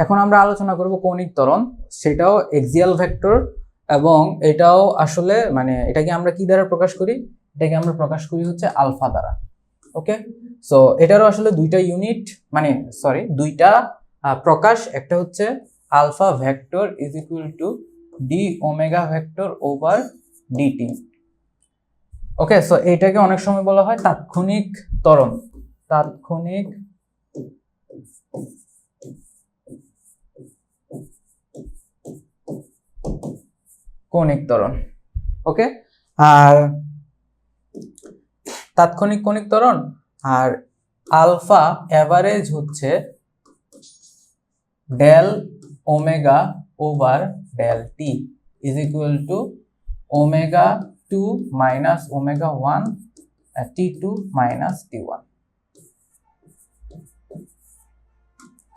এখন আমরা আলোচনা করব কৌণিক ত্বরণ, সেটাও এক্সিয়াল ভেক্টর, এবং এটাও আসলে মানে এটাকে আমরা কি দ্বারা প্রকাশ করি, এটাকে আমরা প্রকাশ করি হচ্ছে আলফা দ্বারা। ওকে, সো এটারও আসলে দুইটা ইউনিট মানে সরি দুইটা প্রকাশ, একটা হচ্ছে alpha vector is equal to d omega vector over dt. Okay, so এইটাকে অনেক সময় বলা হয় তাৎক্ষণিক ত্বরণ, তাৎক্ষণিক কৌণিক ত্বরণ। ওকে, আর তাৎক্ষণিক কৌণিক ত্বরণ আর আলফা এভারেজ হচ্ছে del omega over del t is equal to omega 2 minus omega 1 t2 minus t1।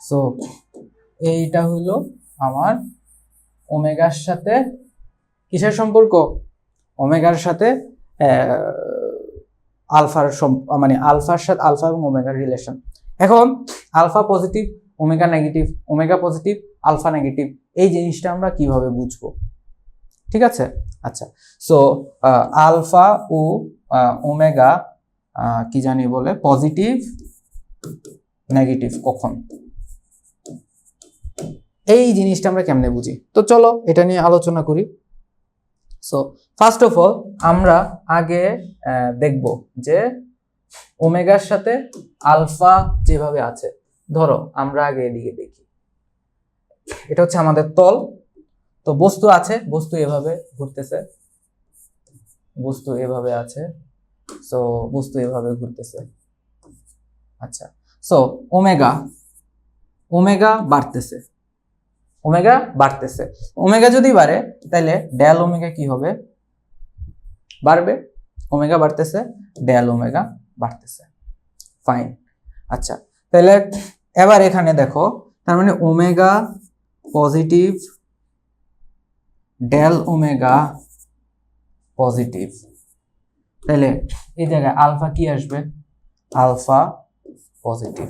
So এইটা হলো আমার ওমেগার সাথে কিসের সম্পর্ক, ওমেগার সাথে আলফার মানে আলফার সাথে আলফা এবং ওমেগার রিলেশন। এখন alpha positive omega negative, omega positive alpha negative, এই জিনিসটা আমরা কিভাবে বুঝবো, ঠিক আছে? আচ্ছা, সো আলফা ও ওমেগা কি জানি বলে পজিটিভ নেগেটিভ কখন, এই জিনিসটা আমরা কেমনে বুঝি? তো চলো এটা নিয়ে আলোচনা করি। সো ফার্স্ট অফ অল আমরা আগে দেখব যে ওমেগার সাথে আলফা যেভাবে আছে, ধরো আমরা আগে এদিকে দেখি, এটা হচ্ছে আমাদের তল, তো বস্তু আছে, বস্তু এভাবে ঘুরতেছে, বস্তু এভাবে আছে, সো বস্তু এভাবে ঘুরতেছে। আচ্ছা, সো ওমেগা ওমেগা বাড়তেছে, ওমেগা বাড়তেছে, ওমেগা যদি বাড়ে তাহলে ডেল ওমেগা কি হবে, বাড়বে, ওমেগা বাড়তেছে ডেল ওমেগা বাড়তেছে, ফাইন। আচ্ছা, তাহলে এবার এখানে দেখো, তার মানে omega positive del omega positive, তাহলে এই জায়গায় আলফা কি আসবে, আলফা পজিটিভ।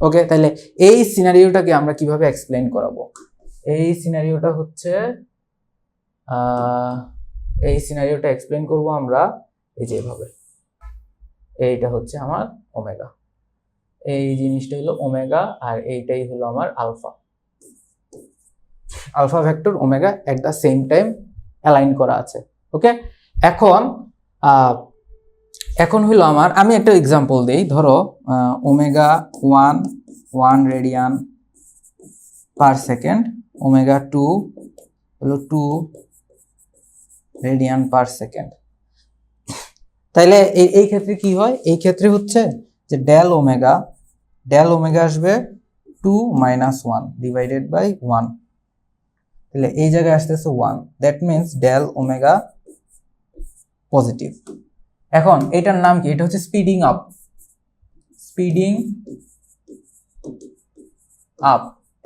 ওকে, তাহলে এই সিনারিওটাকে আমরা কিভাবে এক্সপ্লেইন করাবো? এই সিনারিওটা হচ্ছে এই সিনারিওটা এক্সপ্লেইন করব আমরা এই যে এভাবে, এইটা হচ্ছে আমার ওমেগা, এই জিনিসটা হলো ওমেগা, আর এইটাই হলো আমার alpha, alpha vector omega at the same time align করা আছে। ওকে, এখন হলো আমার, আমি একটা এক্সাম্পল দেই, ধরো omega 1 radian per second, omega 2 হলো 2 রেডিয়ান পার সেকেন্ড। তাইলে এই ক্ষেত্রে কি হয়, এই ক্ষেত্রে হচ্ছে যে ডেল ওমেগা আসবে 2 মাইনাস 1 ডিভাইডেড বাই 1, তাহলে এই জায়গায় আসতেছে 1, that means del omega positive. এখন এটার নাম কি, এটা হচ্ছে স্পিডিং আপ, স্পিডিং আপ।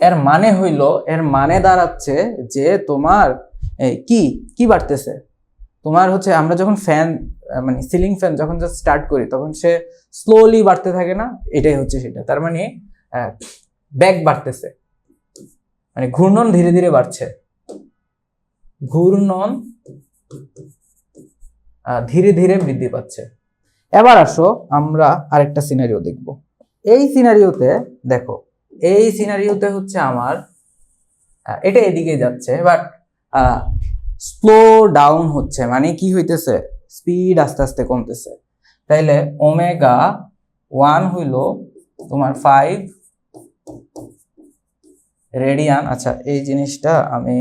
এর মানে হইলো, এর মানে দাঁড়াচ্ছে যে তোমার কি কি বাড়তেছে, তোমার হচ্ছে আমরা যখন ফ্যান মানে সিলিং ফ্যান যখন জাস্ট স্টার্ট করি তখন সে স্লোলি বাড়তে থাকে না, এটাই হচ্ছে সেটা, তার মানে ব্যাক বাড়তেছে, মানে ঘূর্ণন ধীরে ধীরে বাড়ছে, ঘূর্ণন ধীরে ধীরে বৃদ্ধি পাচ্ছে। এবার আসো আমরা আরেকটা সিনারিও দেখব। এই সিনারিওতে দেখো, এই সিনারিওতে হচ্ছে আমার এটা এদিকে যাচ্ছে, বাট স্লো ডাউন হচ্ছে, মানে কি হইতেছে, স্পিড আস্তে আস্তে কমতেছে। তাইলে ওমেগা 1 হইলো তোমার 5 রেডিয়ান। আচ্ছা, এই জিনিসটা আমি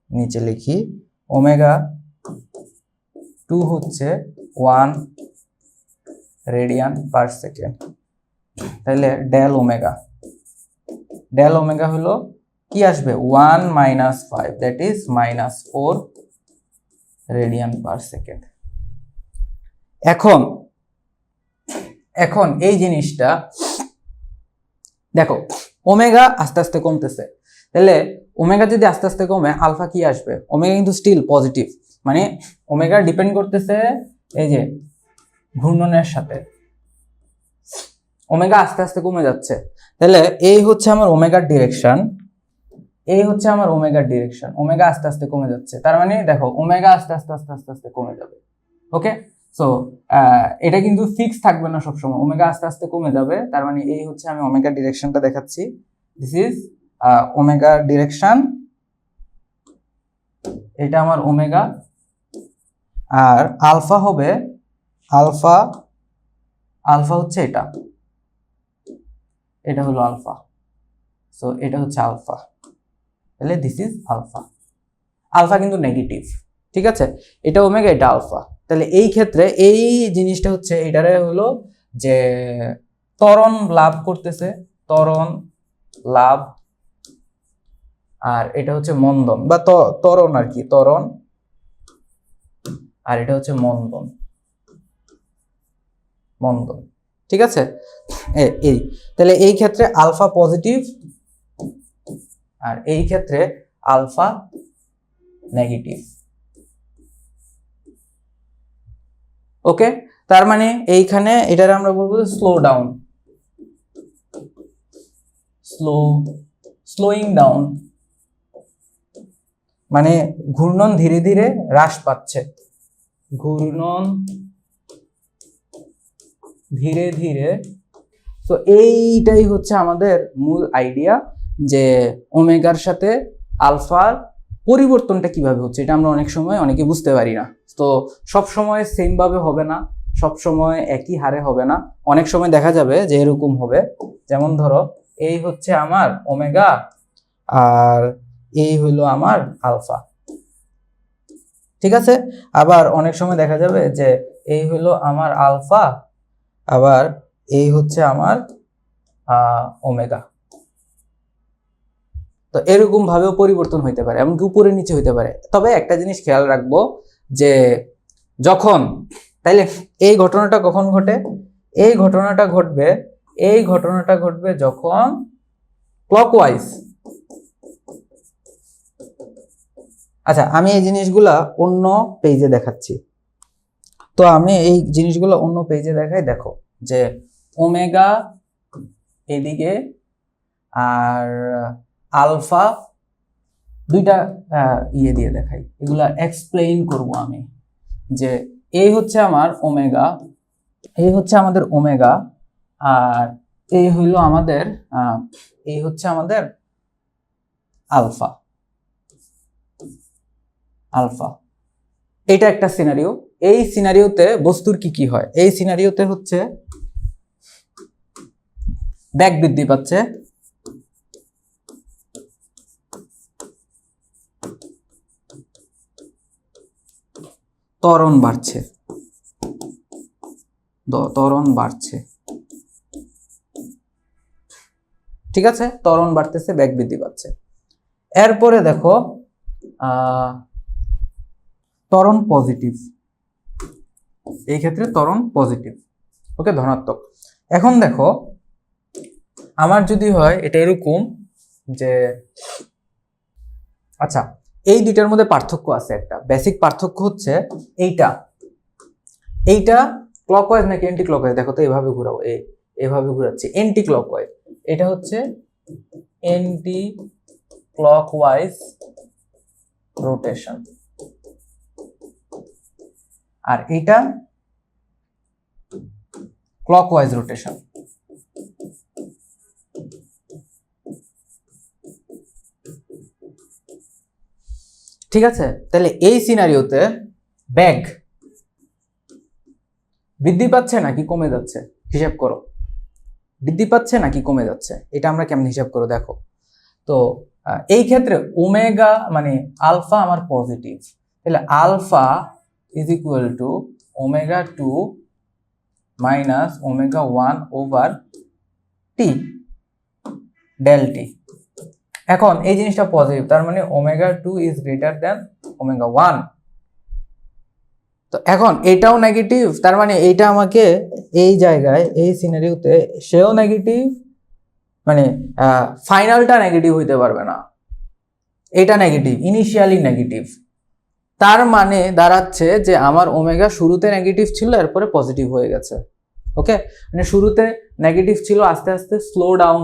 নিচে লিখি, ওমেগা 2 হচ্ছে 1 রেডিয়ান পার সেকেন্ড, তাহলে ডেল ওমেগা হলো কি আসবে 1 minus 5, that is minus 4 radian per second. এখন এই জিনিসটা দেখো, ওমেগা আস্তে আস্তে কমতেছে, তাহলে ওমেগা যদি আস্তে আস্তে কমে আলফা কি আসবে, ওমেগা কিন্তু স্টিল পজিটিভ, মানে ওমেগা ডিপেন্ড করতেছে এই যে ঘূর্ণনের সাথে, ওমেগা আস্তে আস্তে কমে যাচ্ছে, তাহলে এই হচ্ছে আমার ওমেগার ডিরেকশন, এই হচ্ছে আমার ওমেগার ডিরেকশন, ওমেগা আস্তে আস্তে কমে যাচ্ছে, তার মানে দেখো ওমেগা আস্তে আস্তে আস্তে আস্তে আস্তে কমে যাবে। ওকে, সো এটা কিন্তু ফিক্স থাকবে না সবসময়, ওমেগা আস্তে আস্তে কমে যাবে, তার মানে এই হচ্ছে আমি ওমেগার ডিরেকশনটা দেখাচ্ছি, দিস ইজ ওমেগার ডিরেকশন, এটা আমার ওমেগা, আর আলফা হবে আলফা, আলফা হচ্ছে এটা, এটা হলো আলফা, সো এটা হচ্ছে আলফা, তাহলে দিস ইজ আলফা, আলফা কিন্তু নেগেটিভ, ঠিক আছে, এটা ওমেগা এটা আলফা, তাহলে এই ক্ষেত্রে এই জিনিসটা হচ্ছে এটারে হলো যে ত্বরণ লাভ করতেছে, ত্বরণ লাভ, আর এটা হচ্ছে মন্দন বা ত্বরণ আর কি, ত্বরণ, আর এটা হচ্ছে মন্দন, মন্দন, ঠিক আছে, এই তাহলে এই ক্ষেত্রে আলফা পজিটিভ আর এই ক্ষেত্রে আলফা নেগেটিভ। ওকে, তার মানে এইখানে এটার আমরা বলবো স্লো ডাউন, স্লোয়িং ডাউন, মানে ঘূর্ণন ধীরে ধীরে হ্রাস পাচ্ছে, ঘূর্ণন ধীরে ধীরে। তো এইটাই হচ্ছে আমাদের মূল আইডিয়া যে ওমেগার সাথে আলফার পরিবর্তনটা কিভাবে হচ্ছে, এটা আমরা অনেক সময় অনেকে বুঝতে পারি না। তো সব সময় সেম ভাবে হবে না, সব সময় একই হারে হবে না, অনেক সময় দেখা যাবে যে এরকম হবে, যেমন ধরো এই হচ্ছে আমার ওমেগা আর এই হলো আমার আলফা, ঠিক আছে, আবার অনেক সময় দেখা যাবে যে এই হলো আমার আলফা, আবার এই হচ্ছে আমার ওমেগা। তো এরকম ভাবেও পরিবর্তন হইতে পারে, এমনকি উপরে নিচে হইতে পারে। তবে একটা জিনিস খেয়াল রাখবো যে যখন, তাইলে এই ঘটনাটা কখন ঘটে, এই ঘটনাটা ঘটবে, এই ঘটনাটা ঘটবে যখন ক্লকওয়াইজ। আচ্ছা, আমি এই জিনিসগুলা অন্য পেজে দেখাচ্ছি, তো আমি এই জিনিসগুলো অন্য পেজে দেখাই, দেখো যে ওমেগা এদিকে আর আলফা দুইটা ইয়ে দিয়ে দেখাই, এগুলা এক্সপ্লেইন করব আমি, যে এই হচ্ছে আমার ওমেগা, এই হচ্ছে আমাদের ওমেগা, আর এই হইল আমাদের এই হচ্ছে আমাদের আলফা, আলফা। এটা একটা সিনারিও, এই সিনারিওতে বস্তুর কি কি হয়, এই সিনারিওতে হচ্ছে বেগ বৃদ্ধি পাচ্ছে, ত্বরণ বাড়ছে, ত্বরণ বাড়ছে, ঠিক আছে, ত্বরণ বাড়তেছে, বেগ বৃদ্ধি পাচ্ছে। এরপরে দেখো ত্বরণ পজিটিভ, এই ক্ষেত্রে ত্বরণ পজিটিভ, ওকে, ধনাত্মক। এখন দেখো আমার যদি হয় এটা এরকম যে, আচ্ছা এই দুইটার মধ্যে পার্থক্য আছে, একটা বেসিক পার্থক্য হচ্ছে এইটা, এইটা ক্লকওয়াইজ নাকি এন্টি ক্লকওয়াইজ, দেখো তো এইভাবে ঘুরাবো, এইভাবে ঘুরাচ্ছি এন্টি ক্লকওয়াইজ, এটা হচ্ছে এন্টি ক্লকওয়াইজ রোটেশন, আর এটা ক্লকওয়াইজ রোটেশন, ঠিক আছে। তাহলে এই সিনারিওতে বেগ বৃদ্ধি পাচ্ছে নাকি কমে যাচ্ছে, হিসাব করো, বৃদ্ধি পাচ্ছে নাকি কমে যাচ্ছে, এটা আমরা কেমন হিসাব করো, দেখো তো এই ক্ষেত্রে ওমেগা মানে আলফা আমার পজিটিভ, তাহলে alpha is equal to omega 2 minus omega 1 over t del t. এখন এই জিনিসটা পজিটিভ, তার মানে omega 2 is greater than omega 1। তো এখন এটাও নেগেটিভ, তার মানে এইটা আমাকে এই জায়গায় এই সিনারিওতে সেও নেগেটিভ, মানে ফাইনালটা নেগেটিভ হইতে পারবে না, এটা নেগেটিভ, ইনিশিয়ালি নেগেটিভ, তার মানে দাঁড়াচ্ছে যে আমার ওমেগা শুরুতে নেগেটিভ ছিল এরপরে পজিটিভ হয়ে গেছে। ওকে, মানে শুরুতে নেগেটিভ ছিল, আস্তে আস্তে স্লো ডাউন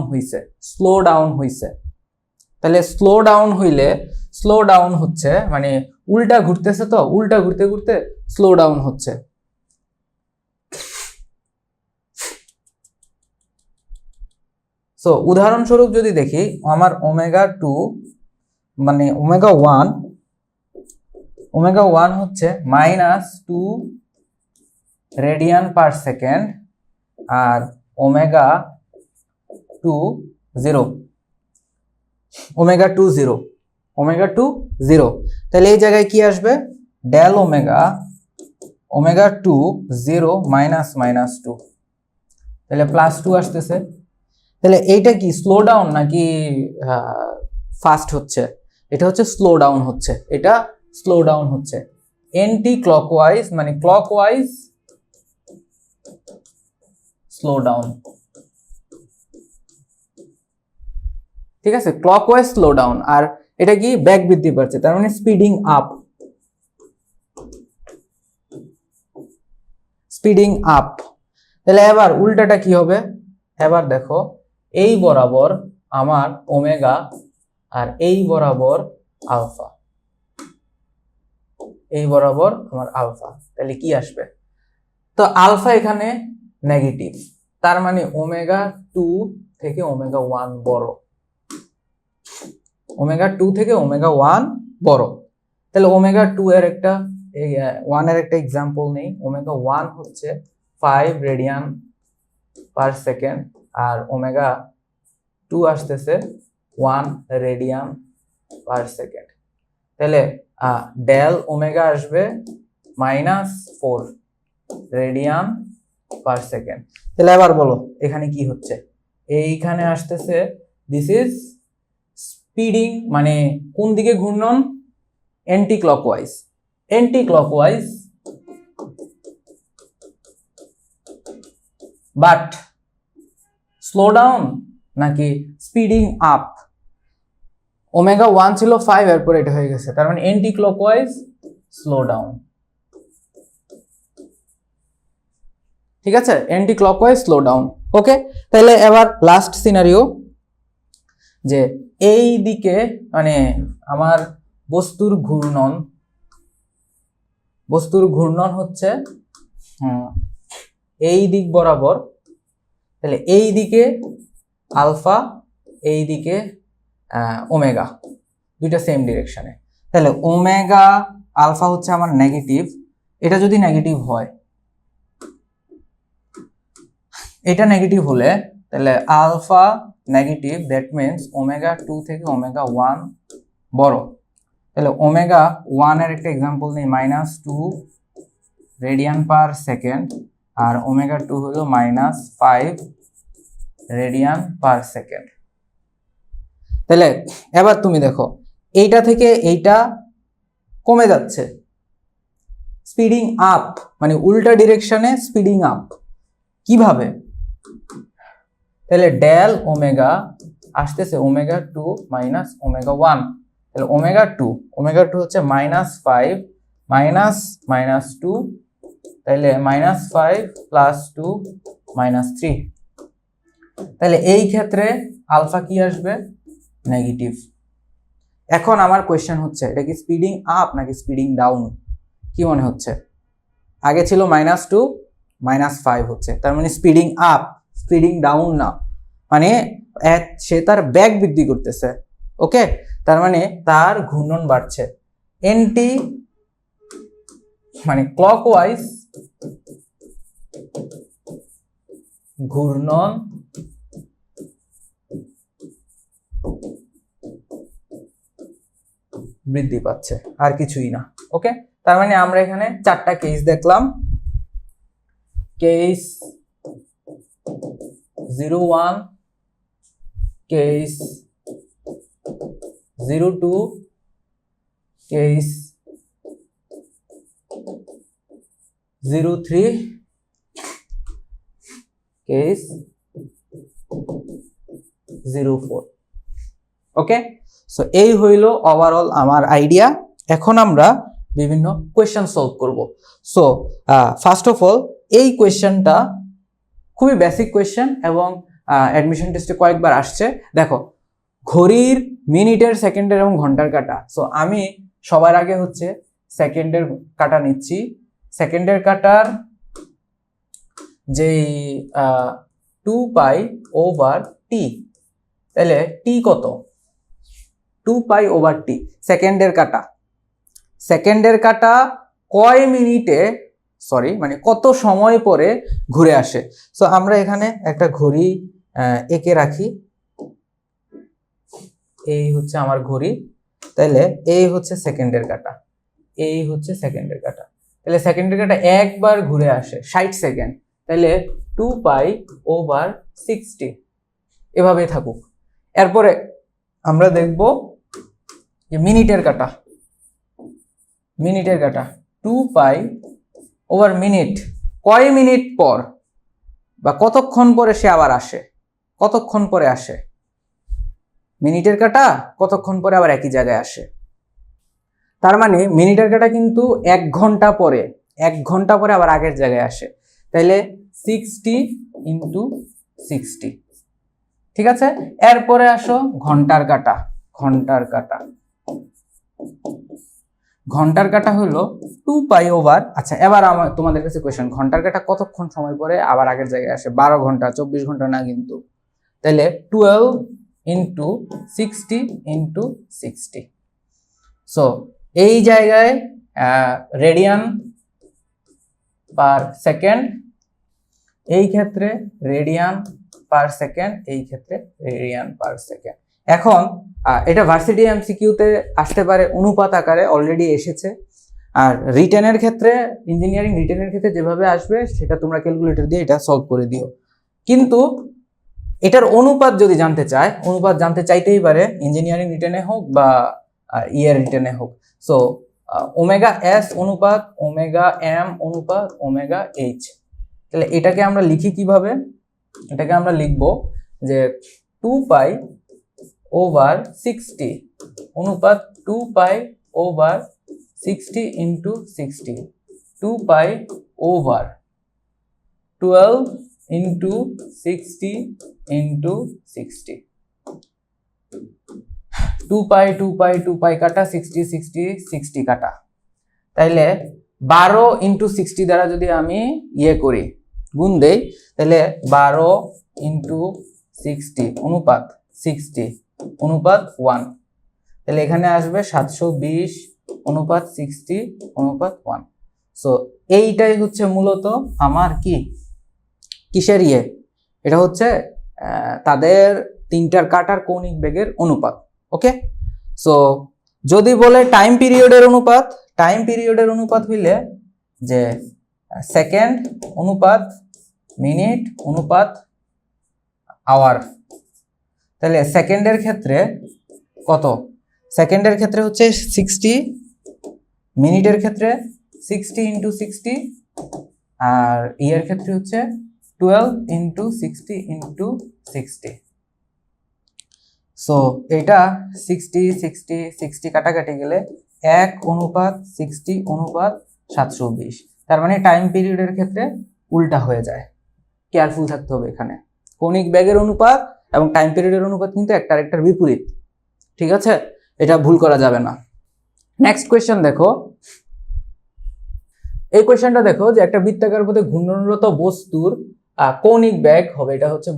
হইছে। তাহলে স্লো ডাউন হচ্ছে মানে উল্টা ঘুরতেছে, তো উল্টা ঘুরতে ঘুরতে স্লো ডাউন হচ্ছে। সো উদাহরণস্বরূপ যদি দেখি, আমার ওমেগা 2 মানে ওমেগা 1 হচ্ছে -2 রেডিয়ান পার সেকেন্ড, আর ওমেগা 2 0, ওমেগা 2 0। তাহলে এই জায়গায় কি আসবে, ডেল ওমেগা 2 0 -2, তাহলে +2 আসতেছে। তাহলে এইটা কি স্লো ডাউন নাকি ফাস্ট হচ্ছে? এটা হচ্ছে স্লো ডাউন হচ্ছে, এটা স্লো ডাউন হচ্ছে। এন্টি ক্লকওয়াইজ মানে ক্লকওয়াইজ স্লো ডাউন, ঠিক আছে, ক্লকওয়াইজ স্লো ডাউন। আর এটা কি ব্যাক বৃদ্ধি পাচ্ছে, তার মানে স্পিডিং আপ। তাহলে এবার উল্টাটা কি হবে, এবার দেখো এই বরাবর আমার ওমেগা আর এই বরাবর আলফা, তাহলে কি আসবে? তো আলফা এখানে নেগেটিভ, তার মানে ওমেগা 2 থেকে ওমেগা 1 বড়, ওমেগা 2 থেকে ওমেগা 1 বড়। তাহলে ওমেগা 2 এর একটা 1 এর একটা एग्जांपल নেই। ওমেগা 1 হচ্ছে 5 রেডিয়ান পার সেকেন্ড, আর ওমেগা 2 আসতেছে 1 রেডিয়ান পার সেকেন্ড। তাহলে ডেল ওমেগা আসবে -4 রেডিয়ান পার সেকেন্ড। তাহলে এবার বলো এখানে কি হচ্ছে, এইখানে আসতেছে দিস ইজ স্পিডিং, মানে কোন দিকে ঘূর্ণন, anti clockwise but slow down নাকি স্পিডিং আপ। ওমেগা 1 ছিল 5, এরপর এটা হয়ে গেছে, তার মানে অ্যান্টি ক্লকওয়াইজ স্লো ডাউন, ঠিক আছে, অ্যান্টি ক্লকওয়াইজ স্লো ডাউন। ওকে, তাহলে এবার লাস্ট সিনারিও, যে এই দিকে মানে আমার বস্তুর ঘূর্ণন হচ্ছে এই দিক বরাবর। তাহলে এই দিকে আলফা, এই দিকে ওমেগা, দুইটা সেম ডিরেকশনে। তাহলে ওমেগা আলফা হচ্ছে আমার নেগেটিভ, এটা যদি নেগেটিভ হয়, এটা নেগেটিভ হলে তাহলে alpha negative, that means omega 2 থেকে ওমেগা 1 বড়। তাহলে ওমেগা 1 এর একটা एग्जांपल নেই, -2 রেডিয়ান পার সেকেন্ড, আর ওমেগা 2 হলো -5 রেডিয়ান পার সেকেন্ড। তাহলে এবার তুমি দেখো এইটা থেকে এইটা কমে যাচ্ছে, স্পিডিং আপ, মানে উল্টা ডিরেকশনে স্পিডিং আপ। কিভাবে? তাহলে ডেল ওমেগা আসতেছে ওমেগা 2 মাইনাস ওমেগা 1, তাহলে ওমেগা 2 হচ্ছে -5 -2, তাহলে -5 + 2 -3। তাহলে এই ক্ষেত্রে আলফা কি আসবে, নেগেটিভ। এখন আমার কোশ্চেন হচ্ছে এটা কি স্পিডিং আপ নাকি স্পিডিং ডাউন? কি মনে হচ্ছে? আগে ছিল -2 -5 হচ্ছে, তার মানে স্পিডিং আপ, স্পিডিং ডাউন না, মানে সে তার বেগ বৃদ্ধি করতেছে। ওকে, তার মানে তার ঘূর্ণন বাড়ছে। এন্টি মানে ক্লকওয়াইজ ঘূর্ণন বৃদ্ধি পাচ্ছে, আর কিছুই না। ওকে, তার মানে আমরা এখানে 4টা কেস দেখলাম। Case 01, case 02, case 03, case 04। ওকে, সো এই হইল ওভারঅল আমার আইডিয়া। এখন আমরা বিভিন্ন কোয়েশ্চেন সলভ করব। সো ফার্স্ট অফ অল এই কোয়েশ্চেনটা খুবই বেসিক কোয়েশ্চেন এবং অ্যাডমিশন টেস্টে কয়েকবার আসছে। দেখো ঘড়ির মিনিটের, সেকেন্ডের এবং ঘন্টার কাটা। সো আমি সবার আগে হচ্ছে সেকেন্ডের কাটা নিচ্ছি। সেকেন্ডের কাটার যেই 2π/t, তাহলে টি কত? 2π/t সেকেন্ডের কাটা। সেকেন্ডের কাটা কয় মিনিটে, সরি মানে কত সময় পরে ঘুরে আসে। সো আমরা এখানে একটা ঘড়ি এঁকে রাখি, এই হচ্ছে আমার ঘড়ি, তাহলে এই হচ্ছে সেকেন্ডের কাটা, এই হচ্ছে সেকেন্ডের কাটা। তাহলে সেকেন্ডের কাটা একবার ঘুরে আসে 60 সেকেন্ড, তাহলে 2π/60 এভাবেই থাকুক। এরপরে আমরা দেখব যে মিনিটের কাটা। মিনিটের কাটা 2π/মিনিট, কয় মিনিট পর বা কতক্ষণ পরে সে আবার আসে, কতক্ষণ পরে আসে। মিনিটের কাটা কতক্ষণ পরে আবার একই জায়গায় আসে। তার মানে মিনিটের কাটা কিন্তু 1 ঘন্টা পরে, 1 ঘন্টা পরে আবার আগের জায়গায় আসে। তাইলে 60 × 60, ঠিক আছে। এরপরে আসো ঘন্টার কাটা। ঘন্টার কাটা, ঘন্টার কাটা হলো 2π/, আচ্ছা এবার আমার তোমাদের কাছে কোয়েশ্চেন, ঘন্টার কাটা কতক্ষণ সময় পরে আবার আগের জায়গায় আসে? 12 ঘন্টা, 24 ঘন্টা না কিন্তু। তাহলে 12 × 60 × 60। সো এই জায়গায় রেডিয়ান পার সেকেন্ড, এই ক্ষেত্রে রেডিয়ান পার সেকেন্ড, এই ক্ষেত্রে রেডিয়ান পার সেকেন্ড। এখন এটা ভার্সিটি এমসিকিউতে আসতে পারে অনুপাত আকারে, অলরেডি এসেছে। আর রিটেনের ক্ষেত্রে, ইঞ্জিনিয়ারিং রিটেনের ক্ষেত্রে যেভাবে আসবে সেটা তোমরা ক্যালকুলেটর দিয়ে এটা সলভ করে দিও। কিন্তু এটার অনুপাত যদি জানতে চায়, অনুপাত জানতে চাইতেই পারে, ইঞ্জিনিয়ারিং রিটেনে হোক বা ইয়ার রিটেনে হোক। সো ω/s অনুপাত ω/m অনুপাত ω/h। তাহলে এটাকে আমরা লিখি কিভাবে? এটাকে আমরা লিখব যে 2π/60 অনুপাত 2π/60 × 60, 2π/12 × 60 × 60, 2π 2π 2π কাটা, 60 60 60 কাটা। তাইলে 12 × 60 দ্বারা যদি আমি করি, গুণ দেই, তাহলে 12 × 60 অনুপাত 60 অনুপাত 1, তাহলে এখানে আসবে 720 অনুপাত 60 অনুপাত 1। সো এইটাই হচ্ছে মূলত আমার কি কিসের এটা হচ্ছে তাদের তিনটার কাটার কৌণিক বেগের অনুপাত। ওকে, সো যদি বলে টাইম পিরিয়ডের অনুপাত, টাইম পিরিয়ডের অনুপাত হইলে যে সেকেন্ড অনুপাত মিনিট অনুপাত আওয়ার। তাহলে সেকেন্ডের ক্ষেত্রে কত? সেকেন্ডের ক্ষেত্রে হচ্ছে 60, মিনিটের ক্ষেত্রে 60 × 60, আর ইয়ার ক্ষেত্রে হচ্ছে 12 × 60 × 60। সো এটা 60 60 60 কাটাকাটি গেলে 1 অনুপাত 60 অনুপাত 720। তার মানে টাইম পিরিয়ডের ক্ষেত্রে উল্টা হয়ে যায়। কেয়ারফুল থাকতে হবে এখানে। কৌণিক বেগের অনুপাত এবং টাইম পিরিয়ডের অনুপাত কিন্তু একটা আরেকটার বিপরীত, ঠিক আছে? এটা ভুল করা যাবে না। নেক্সট কোয়েশ্চেন দেখো, এই কোয়েশ্চেনটা দেখো যে একটা বৃত্তাকার পথে ঘূর্ণনরত বস্তুর কৌণিক বেগ হবে, এটা হচ্ছে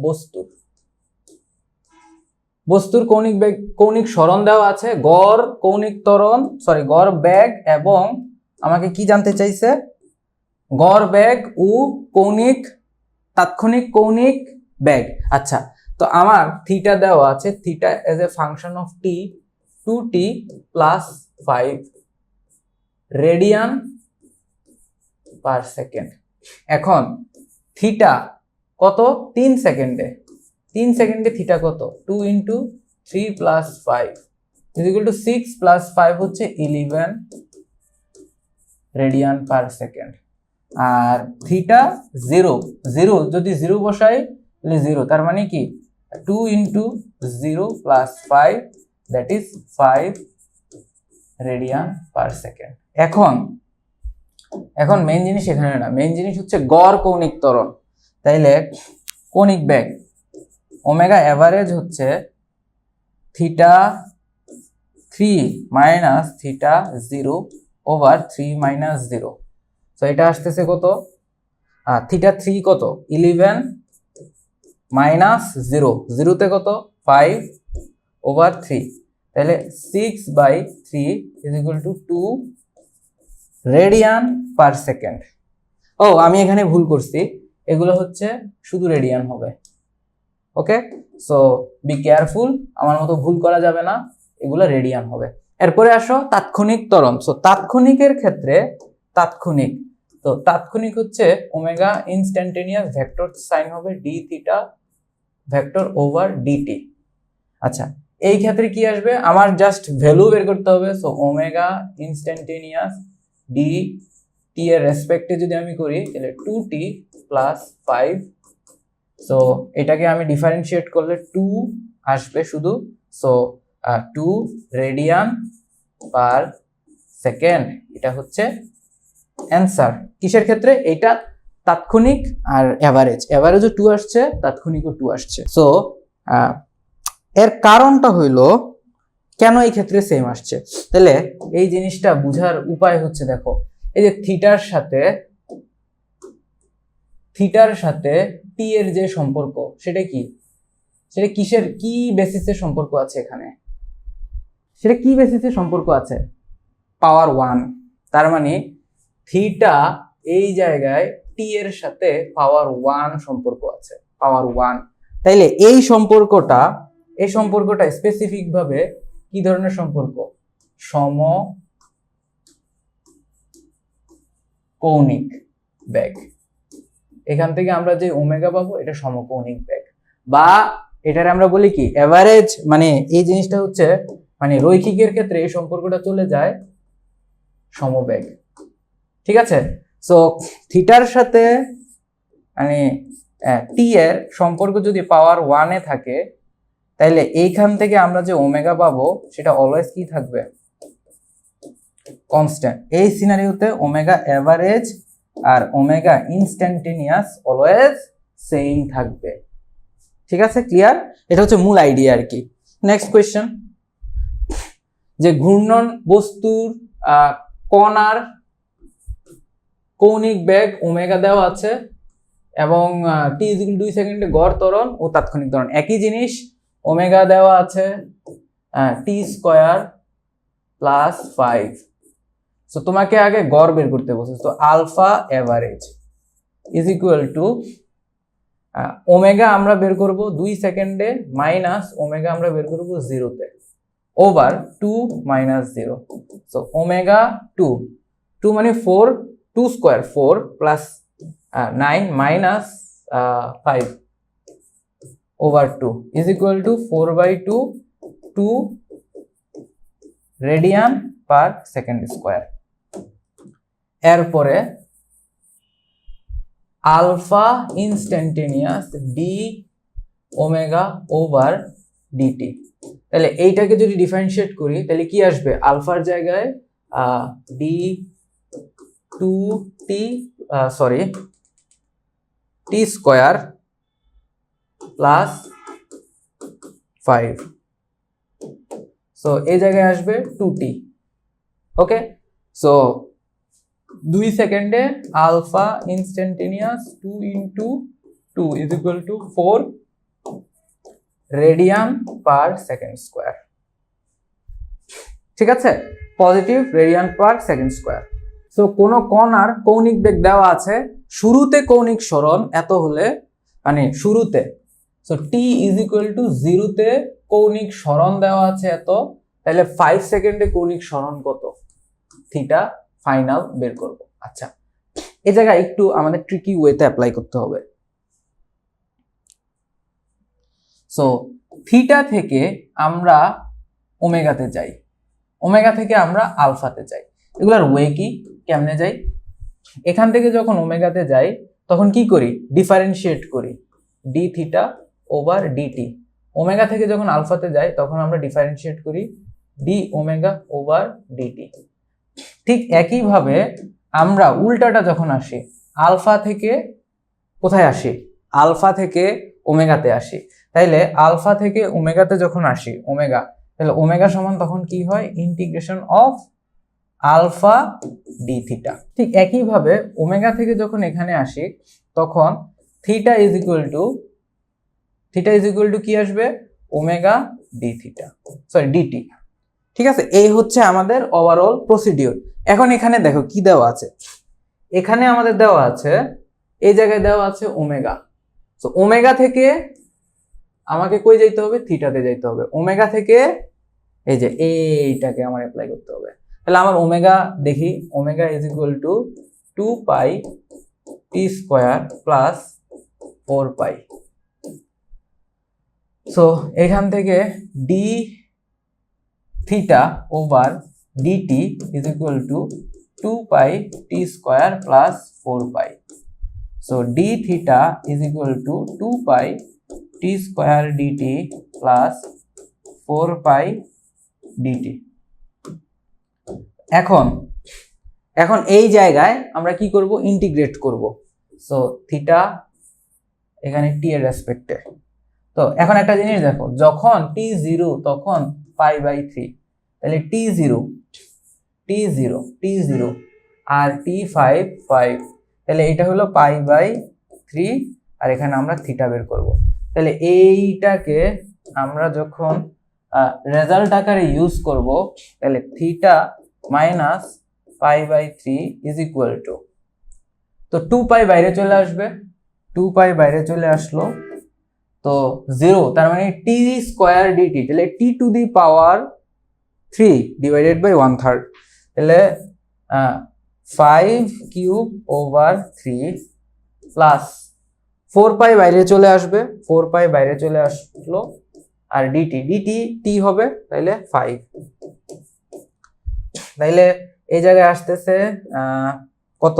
বস্তুর কৌণিক বেগ, কৌণিক সরণ দেওয়া আছে, গড় কৌণিক ত্বরণ, গড় বেগ, এবং আমাকে কি জানতে চাইছে? গড় বেগ ও কৌণিক তাৎক্ষণিক কৌণিক বেগ। আচ্ছা, তো আমার থিটা দেওয়া আছে, theta as a function of T 2t + 5 radian per second. এখন থিটা কত? 3 সেকেন্ডে, 3 সেকেন্ডে থিটা কত? 2 × 3 + 5 = 6 + 5 হচ্ছে 11 রেডিয়ান পার সেকেন্ড। আর থিটা 0 0 যদি 0 বসাই তাহলে 0, তার মানে কি 2 × 0 + 5 that is 5 radian per second. এখন মেইন জিনিস এখানে না, মেইন জিনিস হচ্ছে গড় কৌণিক ত্বরণ। তাইলে কৌণিক বেগ ওমেগা এভারেজ হচ্ছে theta 3 minus theta 0 over 3 minus 0। তো এটা আসতেছে কত, থিটা 3 কত 11 মাইনাস 0, 0তে কত 5 ওভার 3, তাহলে 6/3 is equal to 2 radian per second. ও আমি এখানে ভুল করছি, এগুলো হচ্ছে শুধু রেডিয়ান হবে। ওকে, সো বি কেয়ারফুল, আমার মতো ভুল করা যাবে না, এগুলো রেডিয়ান হবে। এরপরে আসো তাৎক্ষণিক ত্বরণ। সো তাৎক্ষণিকের ক্ষেত্রে তাৎক্ষণিক হচ্ছে ওমেগা ইনস্ট্যান্টেনিয়াস ভেক্টর সাইন হবে d theta vector over d t. আচ্ছা, এই ক্ষেত্রে কি আসবে, আমার জাস্ট ভ্যালু বের করতে হবে। So omega instantaneous D T এর রেসপেক্টে যদি আমি করি তাহলে 2t প্লাস 5। সো এটাকে আমি ডিফারেন্সিয়েট করলে 2 আসবে শুধু। সো 2 রেডিয়ান পার সেকেন্ড, এটা হচ্ছে অ্যান্সার। কিসের ক্ষেত্রে, এটা তাৎক্ষণিক আর এভারেজও 2 আসছে, তাৎক্ষণিকও 2 আসছে। সো এর কারণটা হইলো কেন এই ক্ষেত্রে সেম আসছে। তাহলে এই জিনিসটা বোঝার উপায় হচ্ছে, দেখো এই যে থিটার সাথে টি এর যে সম্পর্ক, সেটা কি বেসিসে সম্পর্ক আছে এখানে, সেটা কি বেসিসে সম্পর্ক আছে, পাওয়ার 1। তার মানে থিটা এই জায়গায় টি এর সাথে পাওয়ার 1 সম্পর্ক আছে, পাওয়ার 1। তাইলে এই সম্পর্কটা স্পেসিফিক ভাবে কি ধরনের সম্পর্ক, সমকৌণিক বেগ। এখান থেকে আমরা যে ওমেগা পাবো এটা সমকৌণিক বেগ, বা এটার আমরা বলি কি এভারেজ। মানে এই জিনিসটা হচ্ছে মানে রৈখিকের ক্ষেত্রে এই সম্পর্কটা চলে যায় সমবেগ। ঠিক আছে, সো থিটার সাথে মানে টি এর সম্পর্ক যদি পাওয়ার 1 এ থাকে, তাইলে এইখান থেকে আমরা যে ওমেগা পাবো সেটা অলওয়েজ কি থাকবে, কনস্ট্যান্ট। এই সিনারিওতে ওমেগা এভারেজ আর ওমেগা ইনস্ট্যান্টেনিয়াস অলওয়েজ সেম থাকবে। ঠিক আছে, ক্লিয়ার? এটা হচ্ছে মূল আইডিয়া আর কি। নেক্সট কোয়েশ্চেন, যে ঘূর্ণন বস্তুর কণার কৌণিক বেগ ওমেগা দেওয়া আছে এবং টি ইজ ইকুয়াল 2 সেকেন্ডে গড় ত্বরণ ও তাৎক্ষণিক ত্বরণ একই জিনিস। ওমেগা দেওয়া আছে টি স্কয়ার প্লাস 5। সো তোমাকে আগে গড় বের করতে বলছে। তো alpha average is equal to omega আমরা বের করব 2 সেকেন্ডে মাইনাস ওমেগা আমরা বের করব 0তে ওভার 2 মাইনাস 0। সো ওমেগা 2 মানে 4, 2 square 4 plus 9 minus 5 over 2 is equal to 4/2 2 radian per second square. এরপরে alpha instantaneous d omega over dt. তাহলে এইটাকে যদি ডিফারেন্সিয়েট করি তাহলে কি আসবে, আলফার জায়গায় d 2t t square plus 5। So এই জায়গায় আসবে 2t। ওকে, সো 2 সেকেন্ডে alpha instantaneous 2 into 2 is equal to 4 radian per second square. ঠিক আছে, positive radian per second square. So কোন কণার কৌণিক বেগ দেওয়া আছে, শুরুতে কৌণিক সরণ এত হলে মানে শুরুতে, so t is equal to 0তে কৌণিক সরণ দেওয়া আছে এত, তাহলে 5 সেকেন্ডে কৌণিক সরণ কত, থিটা ফাইনাল বের করব। আচ্ছা, এই জায়গায় একটু আমাদের ট্রিকি ওয়েতে অ্যাপ্লাই করতে হবে। সো থিটা থেকে আমরা ওমেগাতে যাই, ওমেগা থেকে আমরা আলফাতে যাই। এগুলার ওয়ে কি, কেমনে যাই, এখান থেকে যখন ওমেগাতে যাই তখন কি করি, ডিফারেন্সিয়েট করি d theta over d t. Omega থেকে যখন আলফাতে যাই তখন আমরা ডিফারেন্সিয়েট করি ডি ওমেগা ওভার ডিটি। ঠিক একইভাবে আমরা উল্টাটা যখন আসি, আলফা থেকে কোথায় আসি, আলফা থেকে ওমেগাতে আসি, তাইলে আলফা থেকে ওমেগাতে যখন আসি ওমেগা, তাহলে ওমেগা সমান তখন কি হয়, integration of alpha d theta. ঠিক একইভাবে ওমেগা থেকে যখন এখানে আসি তখন থিটা ইজ ইকুয়াল টু কি আসবে, omega d theta, sorry d t. ঠিক আছে, এই হচ্ছে আমাদের ওভারঅল প্রসিডিওর। এখন এখানে দেখো কি দেওয়া আছে, এখানে আমাদের দেওয়া আছে, এই জায়গায় দেওয়া আছে ওমেগা। তো ওমেগা থেকে আমাকে কই যাইতে হবে, থিটাতে যাইতে হবে। ওমেগা থেকে এই যে এইটাকে আমার অ্যাপ্লাই করতে হবে। তাহলে আমার ওমেগা দেখি, omega is equal to 2 pi t square plus 4 pi. So এখান থেকে d theta over d t is equal to 2 pi t square plus 4 pi. So d theta is equal to 2 pi t square d t plus 4 pi d t. এখন এই জায়গায় আমরা কি করব, integrate করব। So theta এখানে টি এর রেসপেক্টে। তো এখন একটা জিনিস দেখো, যখন টি 0 তখন পাই বাই 3, তাহলে টি 0 আর টি 5, তাহলে এটা হলো পাই বাই 3, আর এখানে আমরা থিটা বের করব। তাহলে এইটাকে আমরা যখন রেজাল্ট আকারে ইউজ করব, তাহলে theta minus pi by 3 is equal to, তো 2 পাই বাইরে চলে আসবে, 2 পাই বাইরে চলে আসলো, তো 0, তার মানে টি স্কোয়ার ডিটি, তাহলে t to the power 3 divided by 1/3, তাহলে 5 কিউব ওভার 3 প্লাস 4 পাই বাইরে চলে আসবে, 4 পাই বাইরে চলে আসলো, আর ডিটি টি হবে, তাইলে 5। তাইলে এই জায়গায় আসতেছে কত,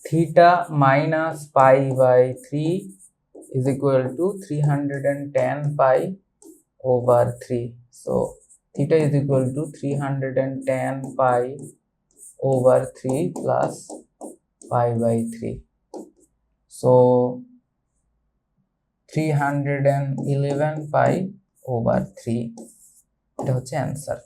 theta minus pi by 3 is equal to 310 pi over 3. So theta is equal to 310 pi over 3 plus pi by 3. So 311 pi over 3, এটা হচ্ছে অ্যান্সার।